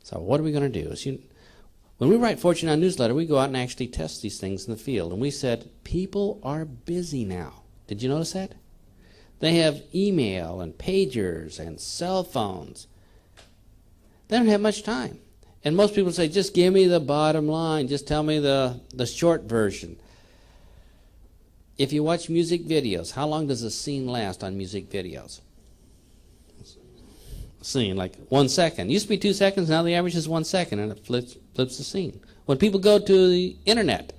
So what are we going to do? When we write Fortune Now newsletter, we go out and actually test these things in the field. And we said, people are busy now. Did you notice that? They have email and pagers and cell phones. They don't have much time. And most people say, just give me the bottom line. Just tell me the short version. If you watch music videos, how long does a scene last on music videos? Scene, like 1 second. It used to be 2 seconds, now the average is 1 second, and it flips the scene. When people go to the internet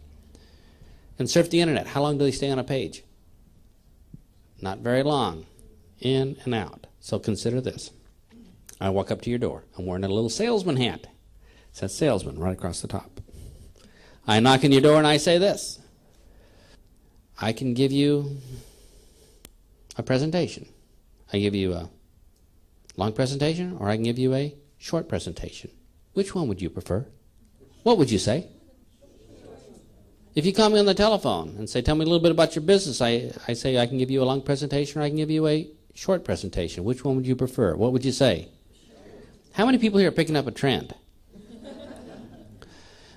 and surf the internet, how long do they stay on a page? Not very long. In and out. So consider this. I walk up to your door. I'm wearing a little salesman hat. It says salesman right across the top. I knock on your door and I say this. I can give you a presentation. I give you a long presentation, or I can give you a short presentation. Which one would you prefer? What would you say? If you call me on the telephone and say, tell me a little bit about your business, I say I can give you a long presentation or I can give you a short presentation. Which one would you prefer? What would you say? How many people here are picking up a trend?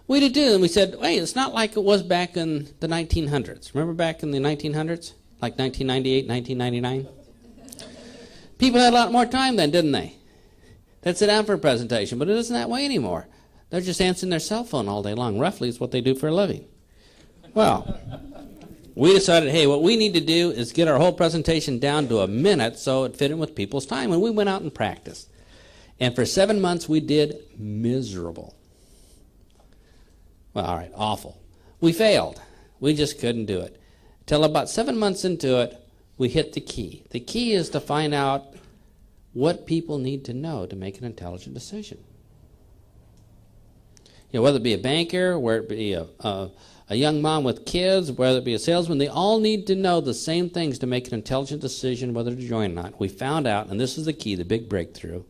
We did do, and we said, hey, it's not like it was back in the 1900s. Remember back in the 1900s? Like 1998, 1999? People had a lot more time then, didn't they? They'd sit down for a presentation, but it isn't that way anymore. They're just answering their cell phone all day long. Roughly is what they do for a living. Well, we decided, hey, what we need to do is get our whole presentation down to a minute so it fit in with people's time. And we went out and practiced. And for 7 months, we did miserable. Well, all right, awful. We failed. We just couldn't do it. Till about 7 months into it, we hit the key. The key is to find out what people need to know to make an intelligent decision. You know, whether it be a banker, whether it be a young mom with kids, whether it be a salesman, they all need to know the same things to make an intelligent decision whether to join or not. We found out, and this is the key, the big breakthrough,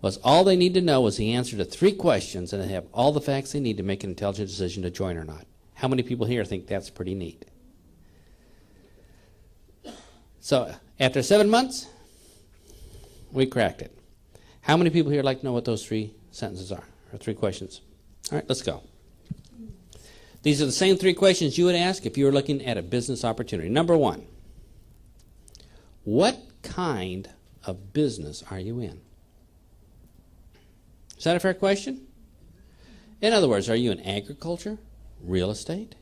was all they need to know was the answer to 3 questions, and they have all the facts they need to make an intelligent decision to join or not. How many people here think that's pretty neat? So after 7 months, we cracked it. How many people here would like to know what those 3 sentences are, or 3 questions? All right, let's go. These are the same 3 questions you would ask if you were looking at a business opportunity. Number 1, what kind of business are you in? Is that a fair question? In other words, are you in agriculture, real estate?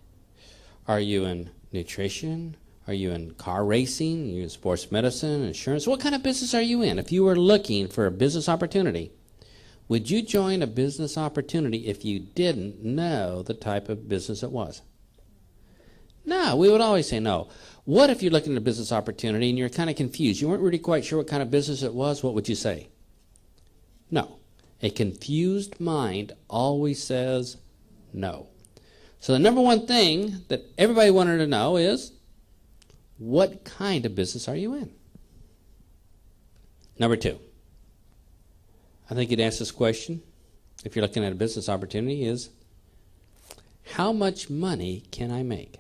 Are you in nutrition? Are you in car racing? Are you in sports medicine, insurance? What kind of business are you in? If you were looking for a business opportunity, would you join a business opportunity if you didn't know the type of business it was? No, we would always say no. What if you're looking at a business opportunity and you're kind of confused? You weren't really quite sure what kind of business it was. What would you say? No. A confused mind always says no. So the number 1 thing that everybody wanted to know is, what kind of business are you in? Number 2. I think you'd ask this question, if you're looking at a business opportunity, is how much money can I make?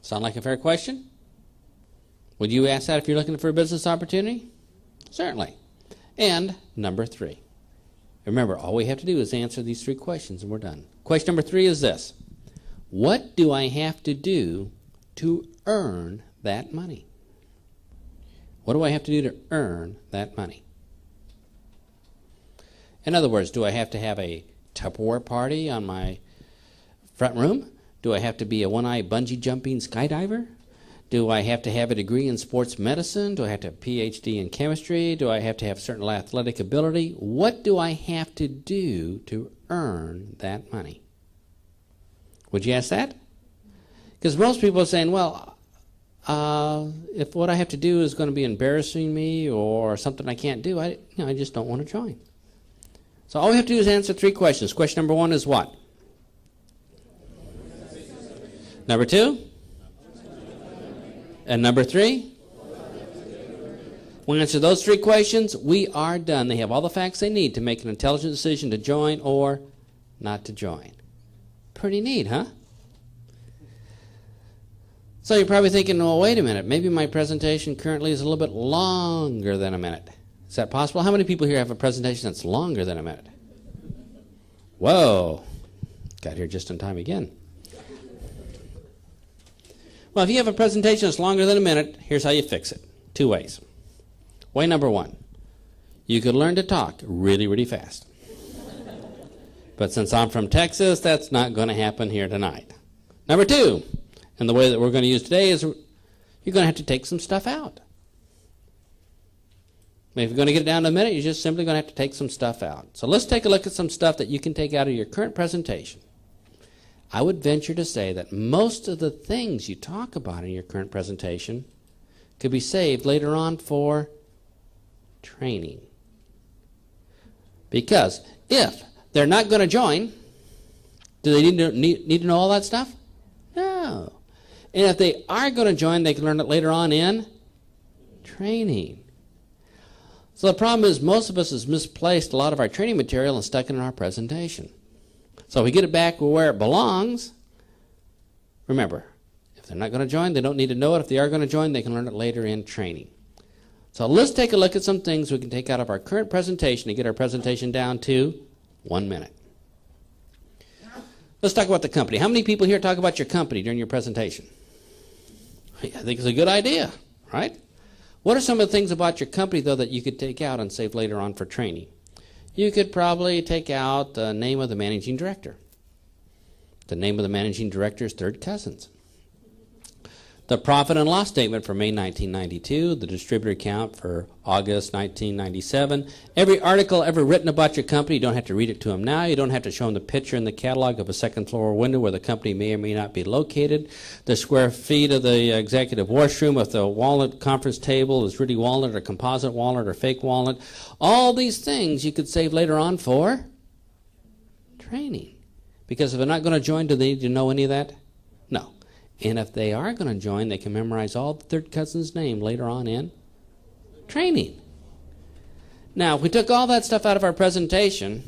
Sound like a fair question? Would you ask that if you're looking for a business opportunity? Certainly. And number 3. Remember, all we have to do is answer these 3 questions and we're done. Question number 3 is this. What do I have to do to earn that money? What do I have to do to earn that money? In other words, do I have to have a Tupperware party on my front room? Do I have to be a one-eye bungee jumping skydiver? Do I have to have a degree in sports medicine? Do I have to have a PhD in chemistry? Do I have to have certain athletic ability? What do I have to do to earn that money? Would you ask that? Because most people are saying, well, if what I have to do is going to be embarrassing me or something I can't do, I just don't want to join. So all we have to do is answer 3 questions. Question number 1 is what? Number 2? And number 3? When we answer those 3 questions, we are done. They have all the facts they need to make an intelligent decision to join or not to join. Pretty neat, huh? So you're probably thinking, well, wait a minute. Maybe my presentation currently is a little bit longer than a minute. Is that possible? How many people here have a presentation that's longer than a minute? Whoa. Got here just in time again. Well, if you have a presentation that's longer than a minute, here's how you fix it. 2 ways. Way number 1, you could learn to talk really, really fast. But since I'm from Texas, that's not going to happen here tonight. Number 2, and the way that we're going to use today is you're going to have to take some stuff out. If you're going to get it down to a minute, you're just simply going to have to take some stuff out. So let's take a look at some stuff that you can take out of your current presentation. I would venture to say that most of the things you talk about in your current presentation could be saved later on for training. Because if they're not going to join, do they need to know all that stuff? No. And if they are going to join, they can learn it later on in training. So the problem is most of us has misplaced a lot of our training material and stuck it in our presentation. So if we get it back where it belongs, remember, if they're not going to join, they don't need to know it. If they are going to join, they can learn it later in training. So let's take a look at some things we can take out of our current presentation to get our presentation down to 1 minute. Let's talk about the company. How many people here talk about your company during your presentation? I think it's a good idea, right? What are some of the things about your company, though, that you could take out and save later on for training? You could probably take out the name of the managing director. The name of the managing director is third cousins. The profit and loss statement for May 1992, the distributor account for August 1997. Every article ever written about your company, you don't have to read it to them now. You don't have to show them the picture in the catalog of a second floor window where the company may or may not be located. The square feet of the executive washroom, if the walnut conference table is really walnut or composite walnut or fake walnut. All these things you could save later on for training. Because if they're not going to join, do they need to know any of that? No. And if they are going to join, they can memorize all the third cousin's name later on in training. Now, if we took all that stuff out of our presentation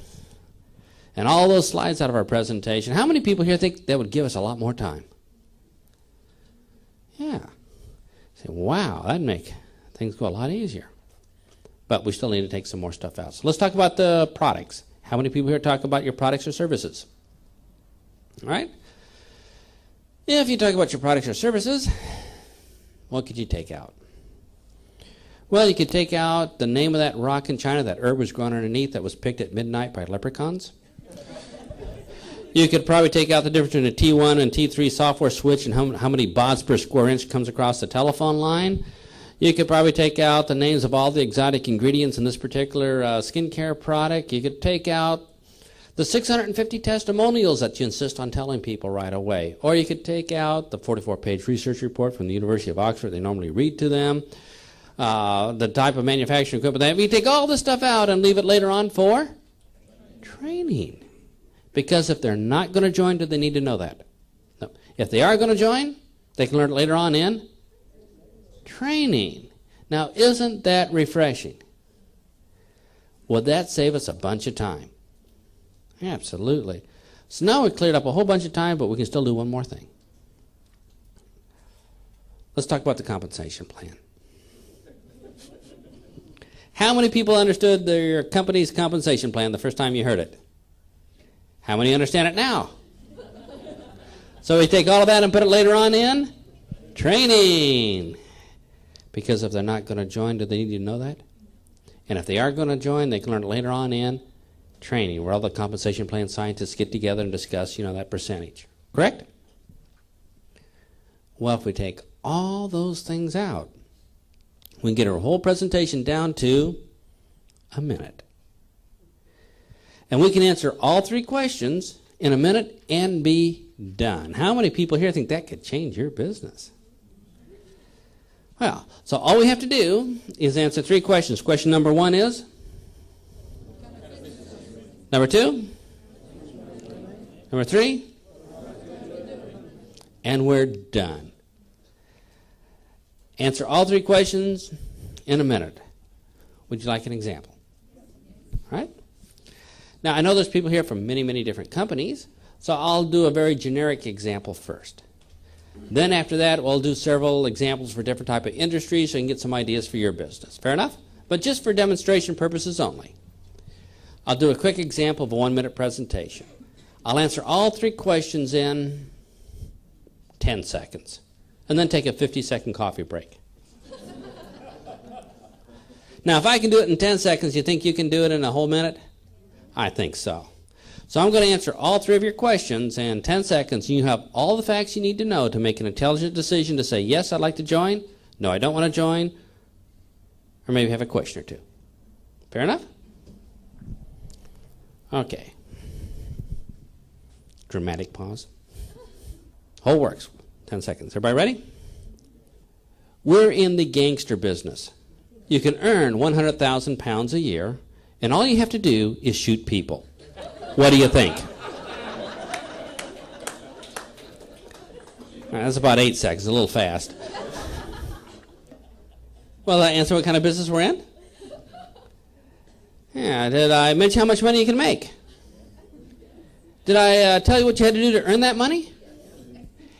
and all those slides out of our presentation, how many people here think that would give us a lot more time? Yeah. Say, wow, that'd make things go a lot easier. But we still need to take some more stuff out. So let's talk about the products. How many people here talk about your products or services? All right? If you talk about your products or services, what could you take out? Well, you could take out the name of that rock in China that herb was growing underneath that was picked at midnight by leprechauns. You could probably take out the difference between a T1 and T3 software switch and how many baud per square inch comes across the telephone line. You could probably take out the names of all the exotic ingredients in this particular skincare product. You could take out the 650 testimonials that you insist on telling people right away. Or you could take out the 44-page research report from the University of Oxford they normally read to them, the type of manufacturing equipment they have. You take all this stuff out and leave it later on for training. Because if they're not going to join, do they need to know that? No. If they are going to join, they can learn it later on in training. Now, isn't that refreshing? Would that save us a bunch of time? Absolutely. So now we've cleared up a whole bunch of time, but we can still do one more thing. Let's talk about the compensation plan. How many people understood your company's compensation plan the first time you heard it? How many understand it now? So we take all of that and put it later on in training. Because if they're not going to join, do they need to know that? And if they are going to join, they can learn it later on in training, where all the compensation plan scientists get together and discuss, that percentage. Correct? Well, if we take all those things out, we can get our whole presentation down to a minute. And we can answer all 3 questions in a minute and be done. How many people here think that could change your business? Well, so all we have to do is answer 3 questions. Question number 1 is? Number 2? Number 3? And we're done. Answer all 3 questions in a minute. Would you like an example? All right? Now, I know there's people here from many, many different companies, so I'll do a very generic example first. Then after that, we'll do several examples for different type of industries so you can get some ideas for your business. Fair enough? But just for demonstration purposes only, I'll do a quick example of a 1-minute presentation. I'll answer all 3 questions in 10 seconds, and then take a 50-second coffee break. Now, if I can do it in 10 seconds, you think you can do it in a whole minute? I think so. So I'm going to answer all 3 of your questions in 10 seconds, and you have all the facts you need to know to make an intelligent decision to say, yes, I'd like to join, no, I don't want to join, or maybe have a question or 2. Fair enough? Okay. Dramatic pause. Whole works. 10 seconds. Everybody ready? We're in the gangster business. You can earn 100,000 pounds a year, and all you have to do is shoot people. What do you think? That's about 8 seconds, a little fast. Well, did I answer what kind of business we're in? Yeah, did I mention how much money you can make? Did I tell you what you had to do to earn that money?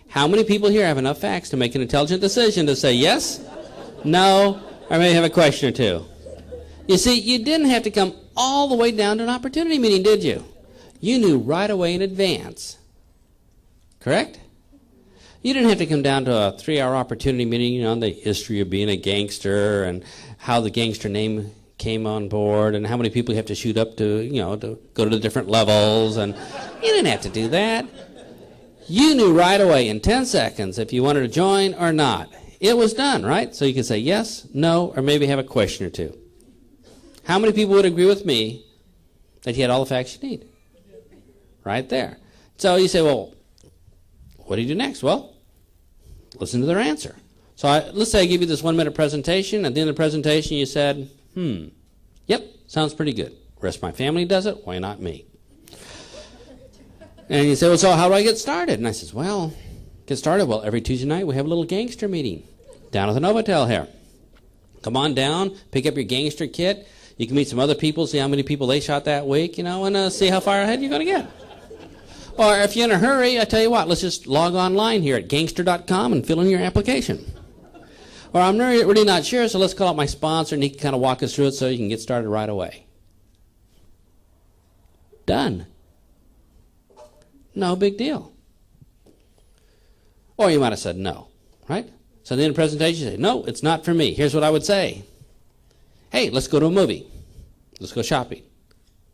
How many people here have enough facts to make an intelligent decision to say yes, no, or maybe have a question or 2? You see, you didn't have to come all the way down to an opportunity meeting, did you? You knew right away in advance. Correct? You didn't have to come down to a 3-hour opportunity meeting, on the history of being a gangster and how the gangster name came on board and how many people you have to shoot up to, to go to the different levels. And you didn't have to do that. You knew right away in 10 seconds if you wanted to join or not. It was done, right? So you could say yes, no, or maybe have a question or 2. How many people would agree with me that you had all the facts you need? Right there. So you say, well, what do you do next? Well, listen to their answer. So let's say I give you this 1-minute presentation. At the end of the presentation, you said, yep, sounds pretty good. The rest of my family does it. Why not me? And you say, well, so how do I get started? And I says, well, get started. Well, every Tuesday night we have a little gangster meeting down at the Novotel here. Come on down, pick up your gangster kit. You can meet some other people, see how many people they shot that week, and see how far ahead you're going to get. Or if you're in a hurry, I tell you what, let's just log online here at gangster.com and fill in your application. Or I'm really not sure, so let's call up my sponsor and he can kind of walk us through it so you can get started right away. Done. No big deal. Or you might have said no, right? So at the end of the presentation, you say, no, it's not for me. Here's what I would say. Hey, let's go to a movie. Let's go shopping.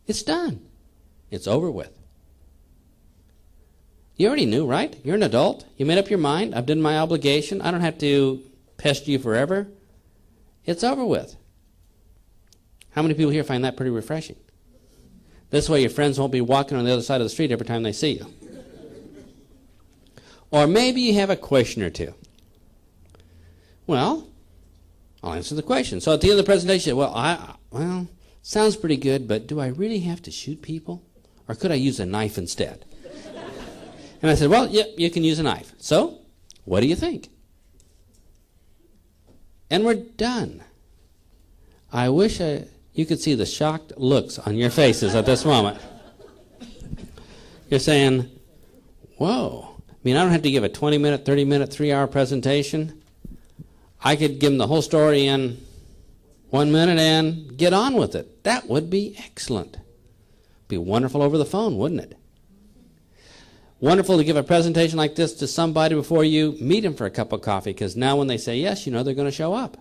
It's done. It's over with. You already knew, right? You're an adult. You made up your mind. I've done my obligation. I don't have to pester you forever. It's over with. How many people here find that pretty refreshing? This way your friends won't be walking on the other side of the street every time they see you. Or maybe you have a question or 2. Well, I'll answer the question. So at the end of the presentation, well, sounds pretty good, but do I really have to shoot people? Or could I use a knife instead? And I said, well, yeah, you can use a knife. So, what do you think? And we're done. I wish you could see the shocked looks on your faces at this moment. You're saying, whoa. I mean, I don't have to give a 20-minute, 30-minute, 3-hour presentation. I could give them the whole story in 1 minute and get on with it. That would be excellent. Be wonderful over the phone, wouldn't it? Wonderful to give a presentation like this to somebody before you meet them for a cup of coffee, because now when they say yes, you know they're going to show up.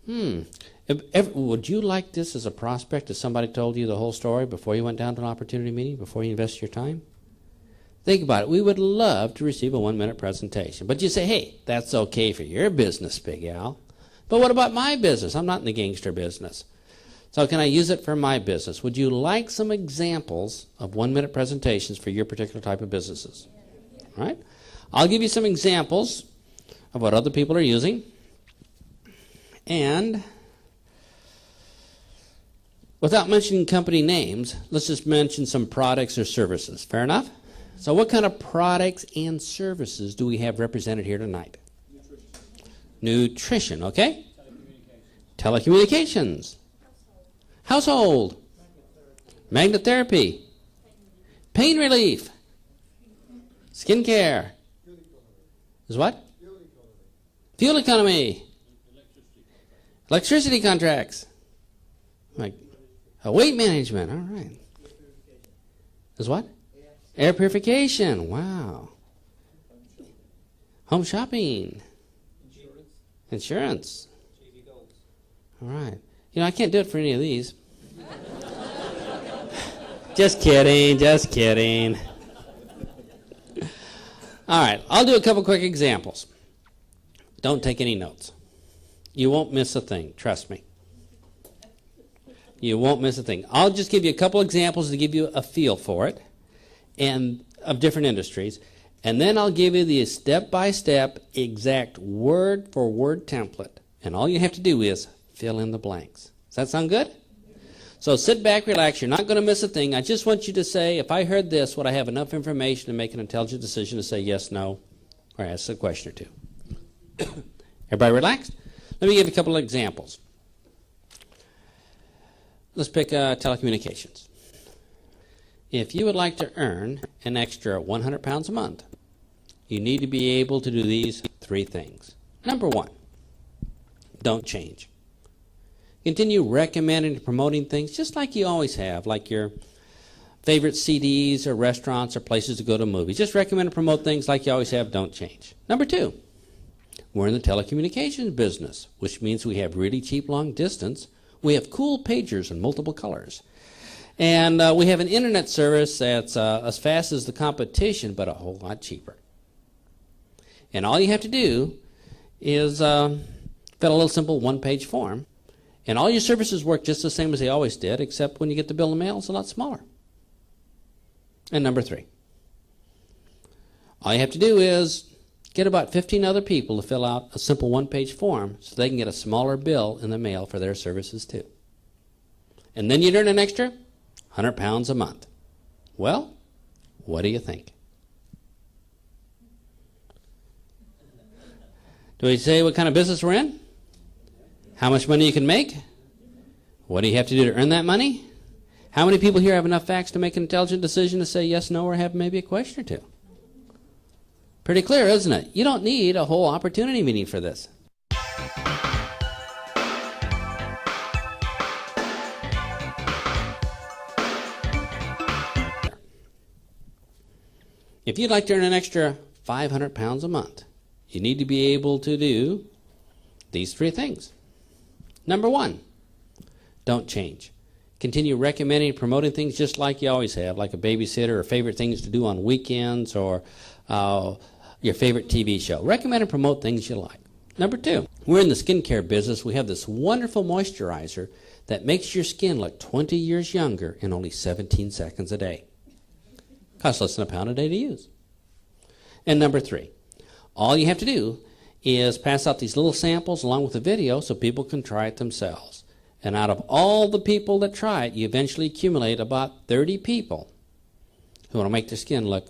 Would you like this as a prospect if somebody told you the whole story before you went down to an opportunity meeting, before you invested your time? Think about it. We would love to receive a 1-minute presentation. But you say, hey, that's okay for your business, Big Al. But what about my business? I'm not in the gangster business. So can I use it for my business? Would you like some examples of 1-minute presentations for your particular type of businesses? All right? I'll give you some examples of what other people are using. And without mentioning company names, let's just mention some products or services. Fair enough? So what kind of products and services do we have represented here tonight? Nutrition, okay? Telecommunications. Household. Magnet therapy. Pain relief. Skincare. Is what? Fuel economy. Electricity contracts. Like weight management. All right. Is what? Air purification. Wow. Home shopping. Insurance. All right. You know, I can't do it for any of these. Just kidding. Just kidding. All right. I'll do a couple quick examples. Don't take any notes. You won't miss a thing. Trust me. You won't miss a thing. I'll just give you a couple examples to give you a feel for it and of different industries. And then I'll give you the step-by-step exact word-for-word template. And all you have to do is fill in the blanks. Does that sound good? So sit back, relax. You're not going to miss a thing. I just want you to say, if I heard this, would I have enough information to make an intelligent decision to say yes, no, or ask a question or two? Everybody relaxed? Let me give you a couple of examples. Let's pick telecommunications. If you would like to earn an extra 100 pounds a month, you need to be able to do these three things. Number one, don't change. Continue recommending and promoting things just like you always have, like your favorite CDs or restaurants or places to go to movies. Just recommend and promote things like you always have. Don't change. Number two, we're in the telecommunications business, which means we have really cheap long distance. We have cool pagers in multiple colors. And we have an internet service that's as fast as the competition, but a whole lot cheaper. And all you have to do is fill a little simple one-page form. And all your services work just the same as they always did, except when you get the bill in the mail, it's a lot smaller. And number three, all you have to do is get about 15 other people to fill out a simple one-page form so they can get a smaller bill in the mail for their services too. And then you'd earn an extra 100 pounds a month. Well, what do you think? Do we say what kind of business we're in? How much money you can make? What do you have to do to earn that money? How many people here have enough facts to make an intelligent decision to say yes, no, or have maybe a question or two? Pretty clear, isn't it? You don't need a whole opportunity meeting for this. If you'd like to earn an extra 500 pounds a month, you need to be able to do these three things. Number one, don't change. Continue recommending and promoting things just like you always have, like a babysitter or favorite things to do on weekends or your favorite TV show. Recommend and promote things you like. Number two, we're in the skincare business. We have this wonderful moisturizer that makes your skin look 20 years younger in only 17 seconds a day. Costs less than £1 a day to use. And number three, all you have to do is pass out these little samples along with the video so people can try it themselves. And out of all the people that try it, you eventually accumulate about 30 people who want to make their skin look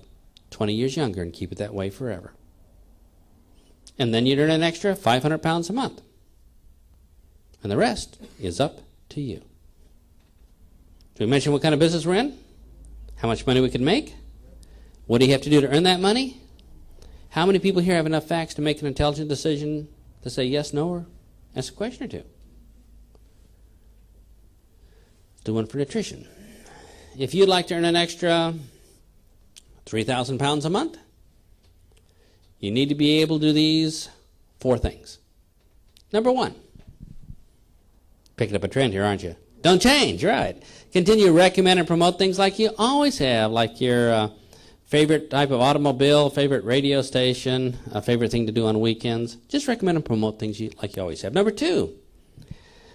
20 years younger and keep it that way forever. And then you'd earn an extra 500 pounds a month. And the rest is up to you. Did we mention what kind of business we're in? How much money we could make? What do you have to do to earn that money? How many people here have enough facts to make an intelligent decision to say yes, no, or ask a question or two? Let's do one for nutrition. If you'd like to earn an extra 3,000 pounds a month, you need to be able to do these four things. Number one, picking up a trend here, aren't you? Don't change, right. Continue to recommend and promote things like you always have, like your favorite type of automobile, favorite radio station, a favorite thing to do on weekends. Just recommend and promote things like you always have. Number two,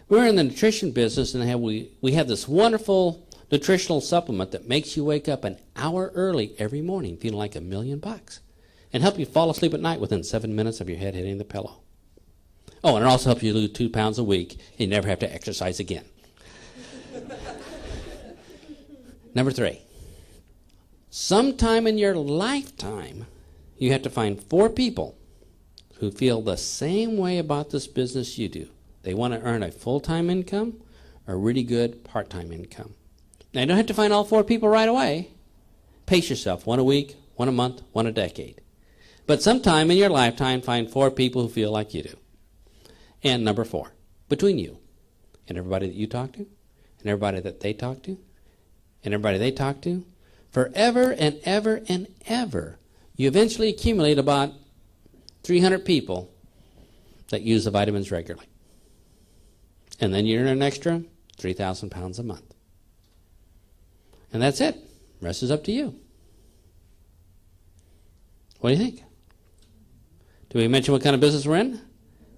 we're in the nutrition business, and we have this wonderful nutritional supplement that makes you wake up an hour early every morning feeling like $1,000,000 and help you fall asleep at night within 7 minutes of your head hitting the pillow. Oh, and it also helps you lose 2 pounds a week and you never have to exercise again. Number three, sometime in your lifetime, you have to find 4 people who feel the same way about this business you do. They want to earn a full-time income or a really good part-time income. Now, you don't have to find all 4 people right away. Pace yourself, 1 a week, 1 a month, 1 a decade. But sometime in your lifetime, find 4 people who feel like you do. And number 4, between you and everybody that you talk to, and everybody that they talk to, and everybody they talk to, forever and ever and ever, you eventually accumulate about 300 people that use the vitamins regularly. And then you earn an extra 3,000 pounds a month. And that's it. The rest is up to you. What do you think? Do we mention what kind of business we're in?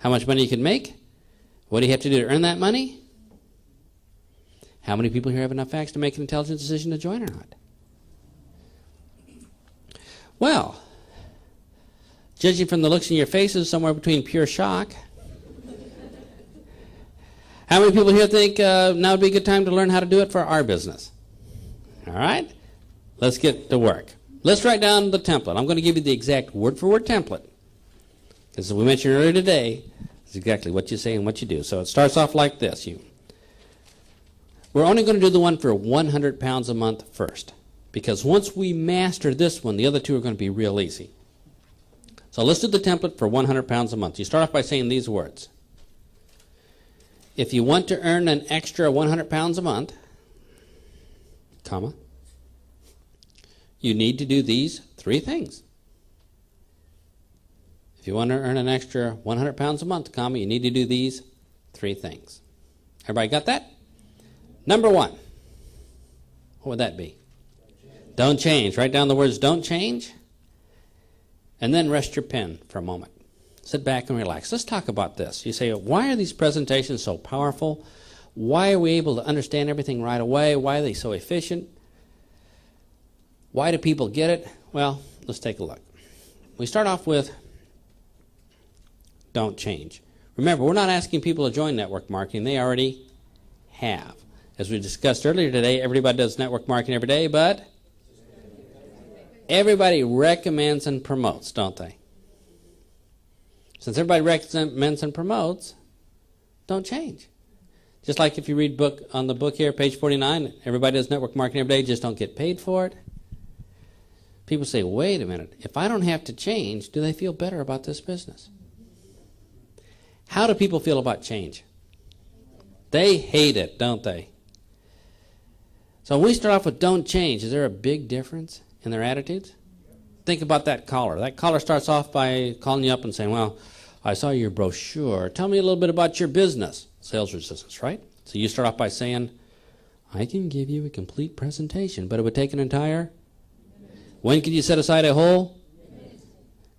How much money you can make? What do you have to do to earn that money? How many people here have enough facts to make an intelligent decision to join or not? Well, judging from the looks in your faces, somewhere between pure shock. How many people here think now would be a good time to learn how to do it for our business? All right, let's get to work. Let's write down the template. I'm going to give you the exact word-for-word template. Because as we mentioned earlier today, it's exactly what you say and what you do. So it starts off like this. We're only going to do the one for 100 pounds a month first. Because once we master this one, the other two are going to be real easy. So let's do the template for 100 pounds a month. You start off by saying these words. If you want to earn an extra 100 pounds a month, comma, you need to do these 3 things. If you want to earn an extra 100 pounds a month, comma, you need to do these 3 things. Everybody got that? Number 1. What would that be? Don't change. Write down the words don't change. And then rest your pen for a moment. Sit back and relax. Let's talk about this. You say, why are these presentations so powerful? Why are we able to understand everything right away? Why are they so efficient? Why do people get it? Well, let's take a look. We start off with don't change. Remember, we're not asking people to join network marketing. They already have. As we discussed earlier today, everybody does network marketing every day, but everybody recommends and promotes, don't they? Since everybody recommends and promotes, don't change. Just like if you read on the book here, page 49, everybody does network marketing every day, just don't get paid for it. People say, wait a minute, if I don't have to change, do they feel better about this business? How do people feel about change? They hate it, don't they? So when we start off with don't change, is there a big difference in their attitudes? Think about that caller. That caller starts off by calling you up and saying, well, I saw your brochure. Tell me a little bit about your business. Sales resistance, right? So you start off by saying, I can give you a complete presentation, but it would take an entire? When can you set aside a whole?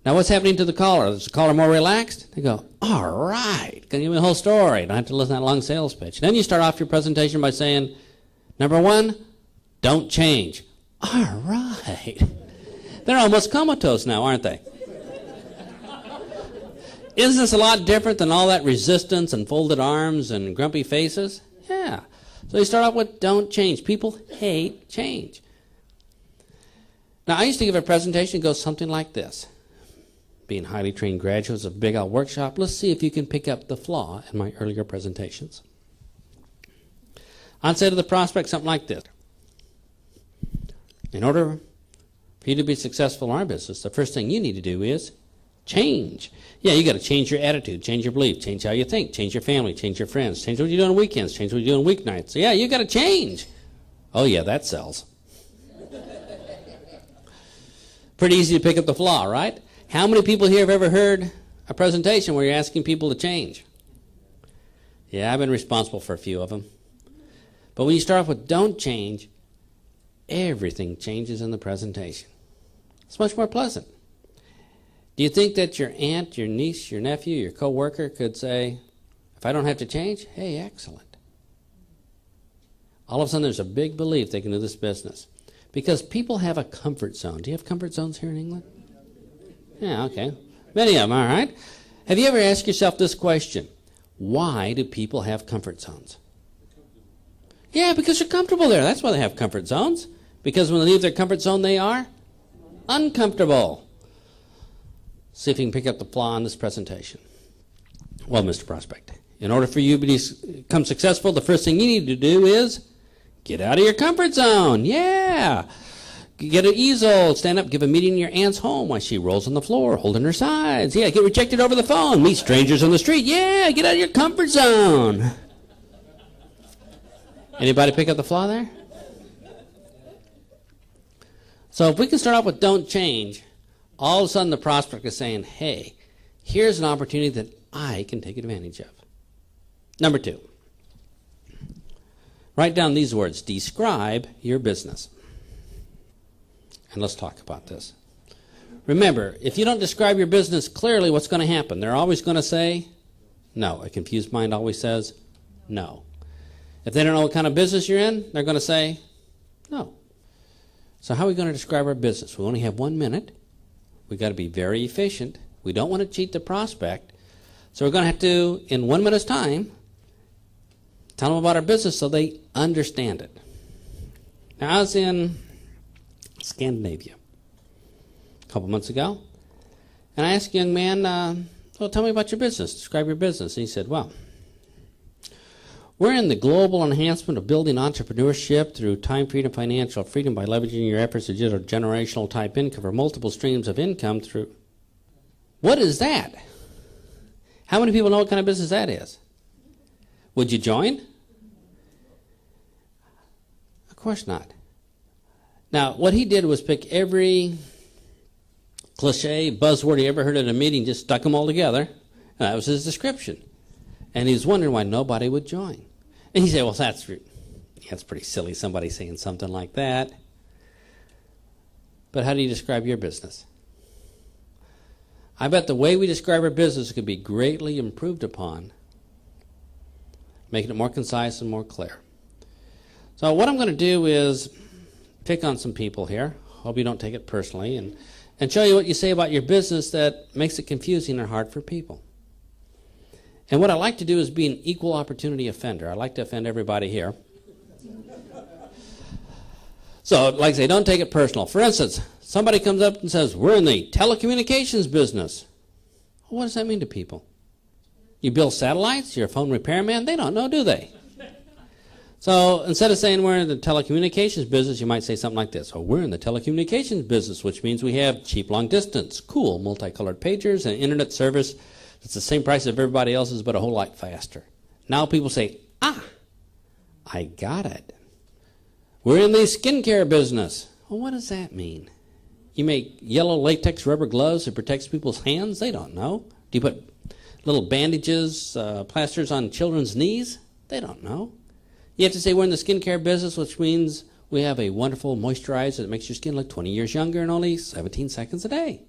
Now what's happening to the caller? Is the caller more relaxed? They go, all right, can you give me the whole story? Don't have to listen to that long sales pitch. Then you start off your presentation by saying, number 1, don't change. All right. They're almost comatose now, aren't they? Isn't this a lot different than all that resistance and folded arms and grumpy faces? Yeah. So you start off with don't change. People hate change. Now, I used to give a presentation that goes something like this. Being highly trained graduates of Big Al Workshop, let's see if you can pick up the flaw in my earlier presentations. I'd say to the prospect something like this. In order for you to be successful in our business, the first thing you need to do is change. Yeah, you got to change your attitude, change your belief, change how you think, change your family, change your friends, change what you do on weekends, change what you do on weeknights. Yeah, you got to change. Oh yeah, that sells. Pretty easy to pick up the flaw, right? How many people here have ever heard a presentation where you're asking people to change? Yeah, I've been responsible for a few of them. But when you start off with don't change, everything changes in the presentation. It's much more pleasant. Do you think that your aunt, your niece, your nephew, your coworker could say, if I don't have to change, hey, excellent. All of a sudden there's a big belief they can do this business. Because people have a comfort zone. Do you have comfort zones here in England? Yeah, okay. Many of them, all right. Have you ever asked yourself this question? Why do people have comfort zones? Yeah, because they're comfortable there. That's why they have comfort zones. Because when they leave their comfort zone, they are uncomfortable. See if you can pick up the flaw in this presentation. Well, Mr. Prospect, in order for you to become successful, the first thing you need to do is get out of your comfort zone. Yeah. Get an easel, stand up, give a meeting in your aunt's home while she rolls on the floor, holding her sides. Yeah, get rejected over the phone. Meet strangers on the street. Yeah, get out of your comfort zone. Anybody pick up the flaw there? So if we can start off with don't change, all of a sudden the prospect is saying, hey, here's an opportunity that I can take advantage of. Number 2, write down these words. Describe your business. And let's talk about this. Remember, if you don't describe your business clearly, what's going to happen? They're always going to say no. A confused mind always says no. If they don't know what kind of business you're in, they're going to say no. So how are we going to describe our business? We only have 1 minute. We've got to be very efficient. We don't want to cheat the prospect. So we're going to have to, in 1 minute's time, tell them about our business so they understand it. Now, I was in Scandinavia a couple months ago, and I asked a young man, well, tell me about your business. Describe your business. And he said, well, we're in the global enhancement of building entrepreneurship through time freedom, financial freedom by leveraging your efforts to generate generational type income or multiple streams of income through. What is that? How many people know what kind of business that is? Would you join? Of course not. Now, what he did was pick every cliche, buzzword he ever heard at a meeting, just stuck them all together, and that was his description. And he was wondering why nobody would join. And he said, well, that's pretty silly, somebody saying something like that. But how do you describe your business? I bet the way we describe our business could be greatly improved upon, making it more concise and more clear. So what I'm going to do is pick on some people here. Hope you don't take it personally, and show you what you say about your business that makes it confusing or hard for people. And what I like to do is be an equal opportunity offender. I like to offend everybody here. So, like I say, don't take it personal. For instance, somebody comes up and says, we're in the telecommunications business. Well, what does that mean to people? You build satellites? You're a phone repairman? They don't know, do they? So instead of saying we're in the telecommunications business, you might say something like this. Oh, we're in the telecommunications business, which means we have cheap long distance, cool multicolored pagers, and internet service that's the same price as everybody else's but a whole lot faster. Now people say, I got it. We're in the skincare business. Well, what does that mean? You make yellow latex rubber gloves that protects people's hands? They don't know. Do you put little bandages, plasters on children's knees? They don't know. You have to say we're in the skincare business, which means we have a wonderful moisturizer that makes your skin look 20 years younger in only 17 seconds a day.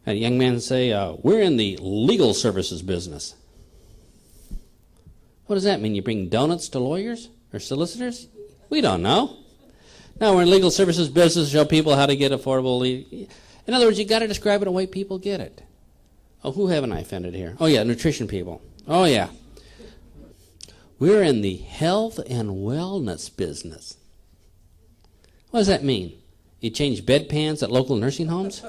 And a young man say, we're in the legal services business. What does that mean? You bring donuts to lawyers or solicitors? We don't know. No, we're in legal services business to show people how to get affordable. In other words, you got to describe it in a way people get it. Oh, who haven't I offended here? Oh, yeah, nutrition people. Oh, yeah. We're in the health and wellness business. What does that mean? You change bedpans at local nursing homes?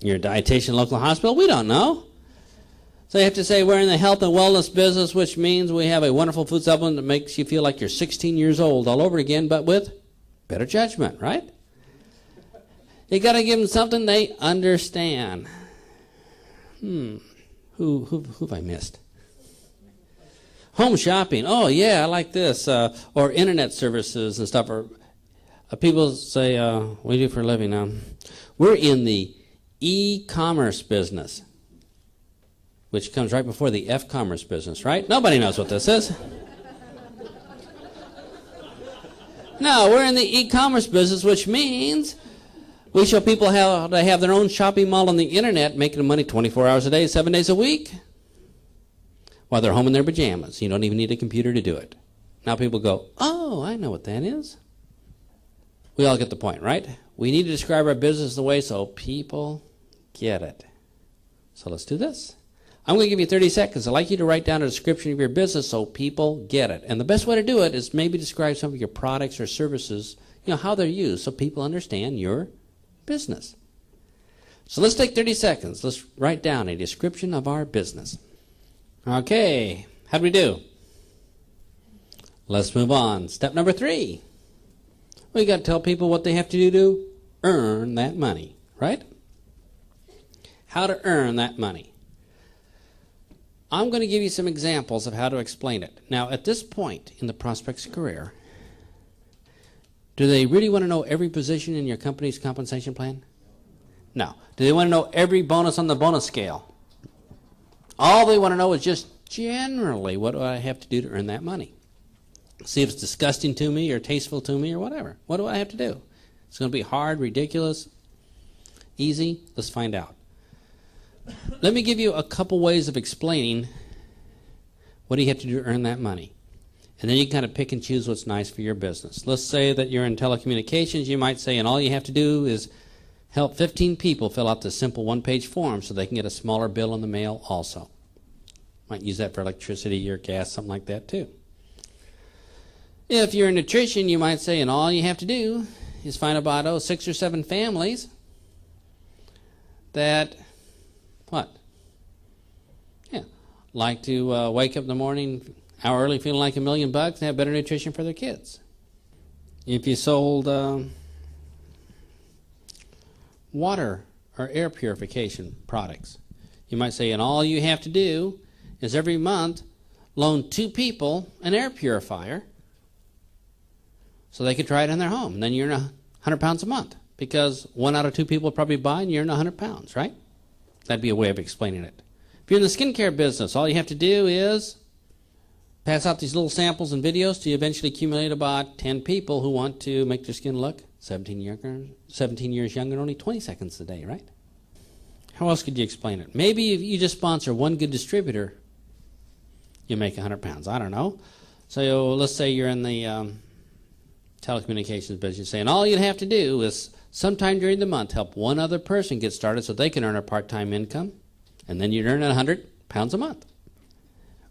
You're a dietitian at a local hospital? We don't know. So you have to say we're in the health and wellness business, which means we have a wonderful food supplement that makes you feel like you're 16 years old all over again, but with better judgment, right? You got to give them something they understand. Who have I missed? Home shopping. Oh, yeah, I like this. Or internet services and stuff. Or people say, what do you do for a living? We're in the e-commerce business, which comes right before the F-commerce business, right? Nobody knows what this is. No, we're in the e-commerce business, which means we show people how to have their own shopping mall on the internet, making money 24 hours a day, 7 days a week, while they're home in their pajamas. You don't even need a computer to do it. Now people go, oh, I know what that is. We all get the point, right? We need to describe our business in a way so people get it. So let's do this. I'm going to give you 30 seconds. I'd like you to write down a description of your business so people get it. And the best way to do it is maybe describe some of your products or services, how they're used so people understand your business. So let's take 30 seconds. Let's write down a description of our business. Okay, how'd we do? Let's move on. Step number 3. We got to tell people what they have to do to earn that money, right? How to earn that money. I'm going to give you some examples of how to explain it. Now, at this point in the prospect's career, do they really want to know every position in your company's compensation plan? No. Do they want to know every bonus on the bonus scale? All they want to know is just generally what do I have to do to earn that money. See if it's disgusting to me or tasteful to me or whatever. What do I have to do? It's going to be hard, ridiculous, easy? Let's find out. Let me give you a couple ways of explaining what do you have to do to earn that money. And then you can kind of pick and choose what's nice for your business. Let's say that you're in telecommunications. You might say, and all you have to do is help 15 people fill out this simple one-page form so they can get a smaller bill in the mail also. Might use that for electricity or gas, something like that too. If you're in nutrition, you might say, and all you have to do is find about 6 or 7 families that, like to wake up in the morning, hour early, feeling like $1 million and have better nutrition for their kids. If you sold water or air purification products, you might say, and all you have to do is every month loan 2 people an air purifier so they could try it in their home. And then you earn 100 pounds a month because 1 out of 2 people probably buy and you earn 100 pounds, right? That'd be a way of explaining it. If you're in the skincare business, all you have to do is pass out these little samples and videos till you eventually accumulate about 10 people who want to make their skin look 17 years younger, only 20 seconds a day, right? How else could you explain it? Maybe if you just sponsor one good distributor, you make 100 pounds. I don't know. So let's say you're in the telecommunications business, saying all you'd have to do is sometime during the month help one other person get started so they can earn a part-time income, and then you'd earn 100 pounds a month.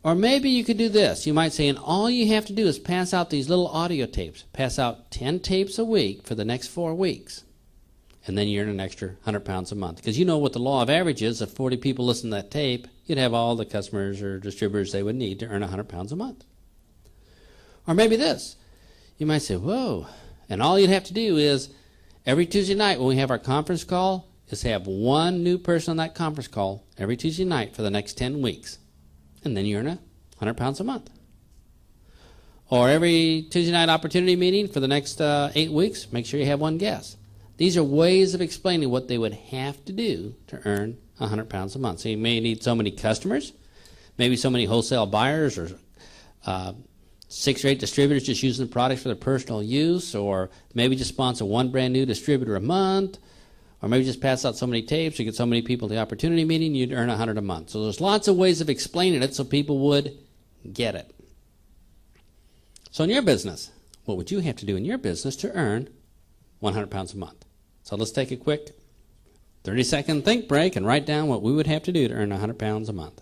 Or maybe you could do this. You might say, and all you have to do is pass out these little audio tapes. Pass out 10 tapes a week for the next 4 weeks. And then you earn an extra 100 pounds a month. Because you know what the law of average is. If 40 people listen to that tape, you'd have all the customers or distributors they would need to earn 100 pounds a month. Or maybe this. You might say, whoa. And all you'd have to do is every Tuesday night when we have our conference call is have 1 new person on that conference call every Tuesday night for the next 10 weeks. And then you earn 100 pounds a month. Or every Tuesday night opportunity meeting for the next 8 weeks, make sure you have 1 guest. These are ways of explaining what they would have to do to earn 100 pounds a month. So you may need so many customers, maybe so many wholesale buyers, or 6 or 8 distributors just using the products for their personal use, or maybe just sponsor 1 brand new distributor a month, or maybe just pass out so many tapes or get so many people to the opportunity meeting, you'd earn 100 a month. So there's lots of ways of explaining it so people would get it. So in your business, what would you have to do in your business to earn 100 pounds a month? So let's take a quick 30-second think break and write down what we would have to do to earn 100 pounds a month.